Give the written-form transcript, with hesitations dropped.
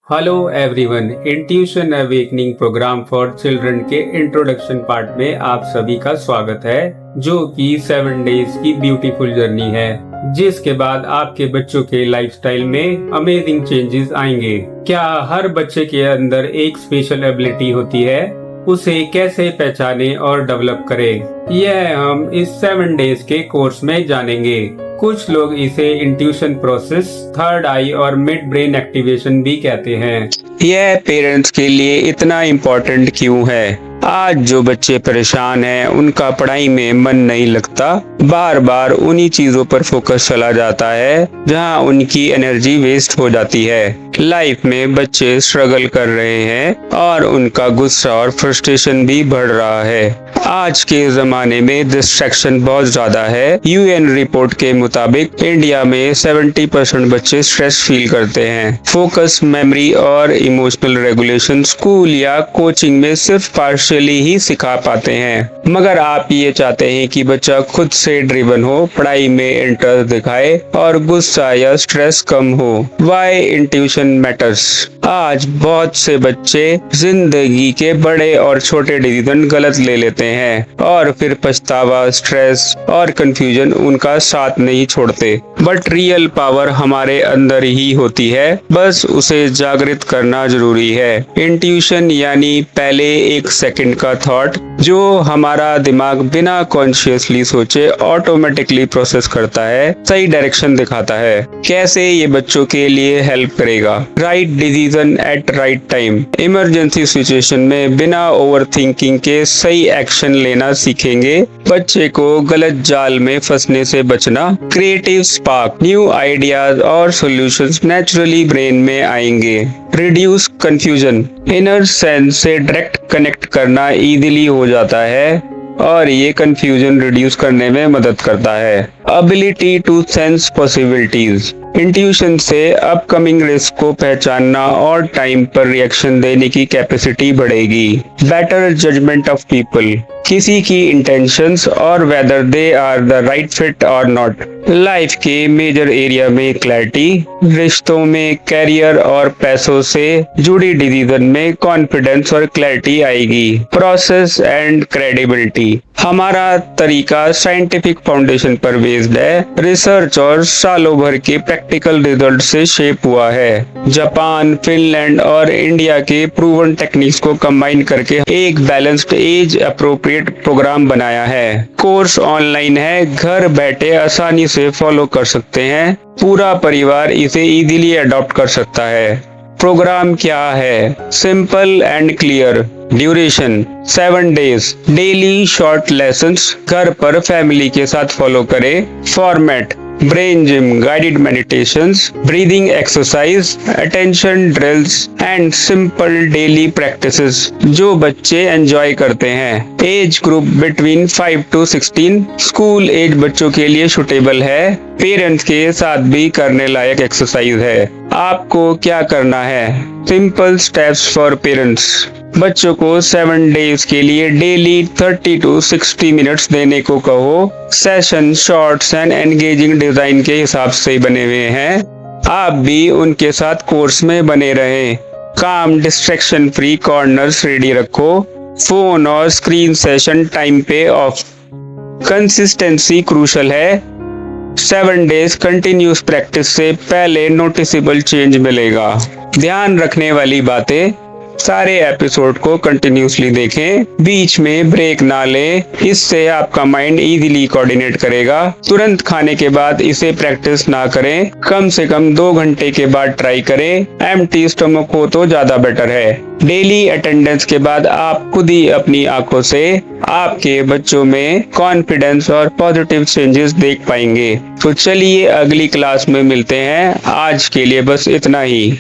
Hello everyone, intuition awakening program for children के introduction part में आप सभी का स्वागत है, जो कि 7 डेज की ब्यूटीफुल जर्नी है, जिसके बाद आपके बच्चों के लाइफस्टाइल में अमेजिंग चेंजेस आएंगे। क्या हर बच्चे के अंदर एक स्पेशल एबिलिटी होती है? उसे कैसे पहचाने और डेवलप करें, यह हम इस 7 डेज के कोर्स में जानेंगे। कुछ लोग इसे इंट्यूशन प्रोसेस, थर्ड आई और मिड ब्रेन एक्टिवेशन भी कहते हैं। यह पेरेंट्स के लिए इतना इम्पोर्टेंट क्यों है? आज जो बच्चे परेशान हैं, उनका पढ़ाई में मन नहीं लगता, बार बार उन्हीं चीजों पर फोकस चला जाता है जहां उनकी एनर्जी वेस्ट हो जाती है। लाइफ में बच्चे स्ट्रगल कर रहे हैं और उनका गुस्सा और फ्रस्ट्रेशन भी बढ़ रहा है। आज के जमाने में डिस्ट्रैक्शन बहुत ज्यादा है। यूएन रिपोर्ट के मुताबिक इंडिया में 70% बच्चे स्ट्रेस फील करते हैं। फोकस, मेमोरी और इमोशनल रेगुलेशन स्कूल या कोचिंग में सिर्फ पार्शियली ही सिखा पाते हैं। मगर आप ये चाहते हैं कि बच्चा खुद से ड्रिवन हो, पढ़ाई में इंटरेस्ट दिखाए और गुस्सा या स्ट्रेस कम हो। Why intuition matters. आज बहुत से बच्चे जिंदगी के बड़े और छोटे डिसीजन गलत ले लेते हैं और फिर पछतावा, स्ट्रेस और कंफ्यूजन उनका साथ नहीं छोड़ते। बट रियल पावर हमारे अंदर ही होती है, बस उसे जागृत करना जरूरी है। इंट्यूशन यानी पहले एक सेकंड का थॉट जो हमारा दिमाग बिना कॉन्शियसली सोचे ऑटोमेटिकली प्रोसेस करता है, सही डायरेक्शन दिखाता है। कैसे ये बच्चों के लिए हेल्प करेगा? Right decision at right time. Emergency situation में बिना ओवर थिंकिंग के सही एक्शन लेना सीखेंगे। बच्चे को गलत जाल में फंसने से बचना। क्रिएटिव स्पार्क, न्यू आइडियाज और सॉल्यूशंस नेचुरली ब्रेन में आएंगे। रिड्यूस कंफ्यूजन, इनर सेंस से डायरेक्ट कनेक्ट करना इजीली हो जाता है और ये कंफ्यूजन रिड्यूस करने में मदद करता है। Ability to sense possibilities, intuition से अपकमिंग रिस्क को पहचानना और टाइम पर रिएक्शन देने की कैपेसिटी बढ़ेगी। बेटर जजमेंट ऑफ पीपल, किसी की इंटेंशंस और whether they are the right fit और नॉट। लाइफ के मेजर एरिया में क्लैरिटी, रिश्तों में, कैरियर और पैसों से जुड़ी डिसीजन में कॉन्फिडेंस और क्लैरिटी आएगी। प्रोसेस एंड क्रेडिबिलिटी, हमारा तरीका साइंटिफिक फाउंडेशन पर बेस्ड है, रिसर्च और सालों भर के प्रैक्टिकल रिजल्ट से शेप हुआ है। जापान, फिनलैंड और इंडिया के प्रूवन टेक्निक्स को कंबाइन करके एक बैलेंस्ड, एज अप्रोप्रिएट प्रोग्राम बनाया है। कोर्स ऑनलाइन है, घर बैठे आसानी से फॉलो कर सकते हैं। पूरा परिवार इसे इजीली अडॉप्ट कर सकता है। प्रोग्राम क्या है? Simple and clear. Duration 7 days, daily short lessons, घर पर फैमिली के साथ फॉलो करें। Format brain gym, guided meditations, breathing exercise, attention drills and simple daily practices जो बच्चे एंजॉय करते हैं। Age group between 5 to 16, school age बच्चों के लिए सुटेबल है। पेरेंट्स के साथ भी करने लायक एक्सरसाइज है। आपको क्या करना है? Simple steps for parents. बच्चों को 7 डेज के लिए डेली 30 to 60 मिनट्स देने को कहो। Session shorts and engaging design के हिसाब से बने हुए हैं। आप भी उनके साथ कोर्स में बने रहें। काम डिस्ट्रैक्शन फ्री कॉर्नर्स रेडी रखो। फोन और स्क्रीन सेशन टाइम पे ऑफ। कंसिस्टेंसी क्रूशल है। 7 डेज कंटिन्यूस प्रैक्टिस से पहले नोटिसेबल चेंज मिलेगा। ध्यान रखने वाली बातें, सारे एपिसोड को कंटिन्यूसली देखें, बीच में ब्रेक ना लें, इससे आपका माइंड इजीली कोऑर्डिनेट करेगा। तुरंत खाने के बाद इसे प्रैक्टिस ना करें, कम से कम 2 घंटे के बाद ट्राई करें। एम्प्टी स्टमक हो तो ज्यादा बेटर है। डेली अटेंडेंस के बाद आप खुद ही अपनी आंखों से आपके बच्चों में कॉन्फिडेंस और पॉजिटिव चेंजेस देख पाएंगे। तो चलिए अगली क्लास में मिलते हैं। आज के लिए बस इतना ही।